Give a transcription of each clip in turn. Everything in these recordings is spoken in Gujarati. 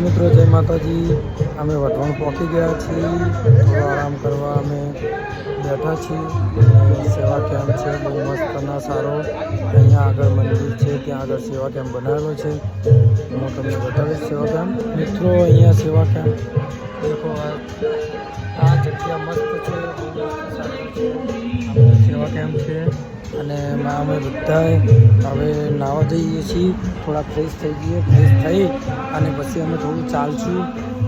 મિત્રો જય માતાજી। અમે વઢવાણ પહોંચી ગયા છીએ, થોડો આરામ કરવા અમે બેઠા છીએ। સેવા કેમ્પ છે બહુ મસ્ત અને સારો। અહીંયા આગળ મંદિર છે, ત્યાં આગળ સેવા કેમ્પ બનાવેલો છે। હું તમને બતાવીશ સેવા કેમ્પ। મિત્રો અહીંયા સેવા કેમ્પ દેખો, આ જગ્યા મસ્ત છે, બહુ મસ્ત સારી છે। સેવા કેમ્પ છે અને અમે બધા હવે નાહવા જઈએ છીએ। થોડા ફ્રેશ થઈ જઈએ, ફ્રેશ થઈ અને પછી અમે થોડું ચાલશું,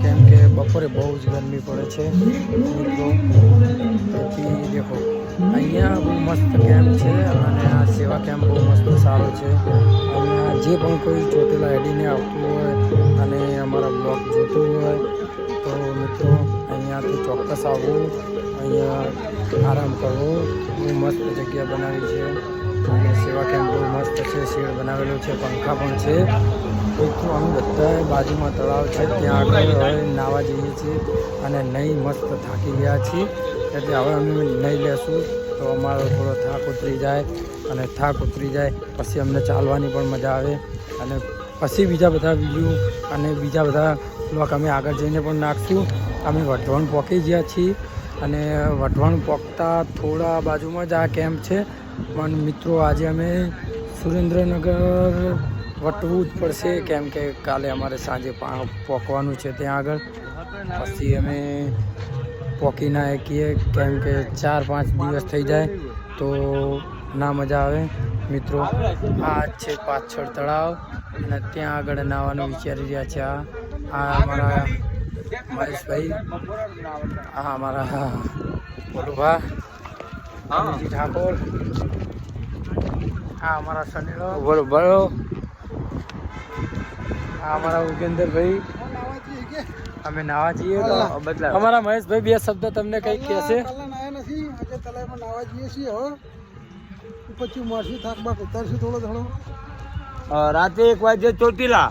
કેમ કે બપોરે બહુ જ ગરમી પડે છે મિત્રો। તેથી દેખો અહીંયા બહુ મસ્ત કેમ્પ છે અને આ સેવા કેમ્પ બહુ મસ્ત સારો છે। અહીંયા જે પણ કોઈ ચોટીલા હેડીને આવતું હોય અને અમારા બ્લોગ જોતું હોય તો મિત્રો અહીંયાથી ચોક્કસ આવવું, અહીંયા આરામ કરવો। બહુ મસ્ત જગ્યા બનાવી છે અને સેવા કેમ્પ બહુ મસ્ત છે, શેડ બનાવેલો છે, પંખા પણ છે। મિત્રો અમે બધા બાજુમાં તળાવ છે, ત્યાં આગળ હવે નાહવા જઈએ છીએ અને નહીં મસ્ત થાકી ગયા છીએ, એટલે હવે અમે નહીં લેશું તો અમારો થોડો થાક ઉતરી જાય અને થાક ઉતરી જાય પછી અમને ચાલવાની પણ મજા આવે અને પછી બીજા બધા વિડીયો અને બીજા બધા બ્લોગ અમે આગળ જઈને પણ નાખશું। અમે વઢવાણ પહોંચી ગયા છીએ અને વઢવાણ પહોંચતા થોડા બાજુમાં જ આ કેમ્પ છે, પણ મિત્રો આજે અમે સુરેન્દ્રનગર વટવું જ પડશે, કેમ કે કાલે અમારે સાંજે પહોંચવાનું છે ત્યાં આગળ। પછી અમે પહોંચી ના શકીએ, કેમ કે 4-5 દિવસ થઈ જાય તો ના મજા આવે મિત્રો। આ છે પાછળ તળાવ અને ત્યાં આગળ નાહવાનું વિચારી રહ્યા છે। આ અમારા મહેશભાઈ, આ અમારા બોલુભા અનિલજી ઠાકોર, આ અમારા સનીલો બોલો બોલો, આ અમારા ઉગેન્દ્રભાઈ। અમે નાવા જઈએ તો બદલા અમારા મહેશભાઈ બે શબ્દ તમને કઈ કહેશે? પછી મારશું થાક બાક ઉતારશું થોડો ઘણો। રાતે 1 વાગે ચોટીલા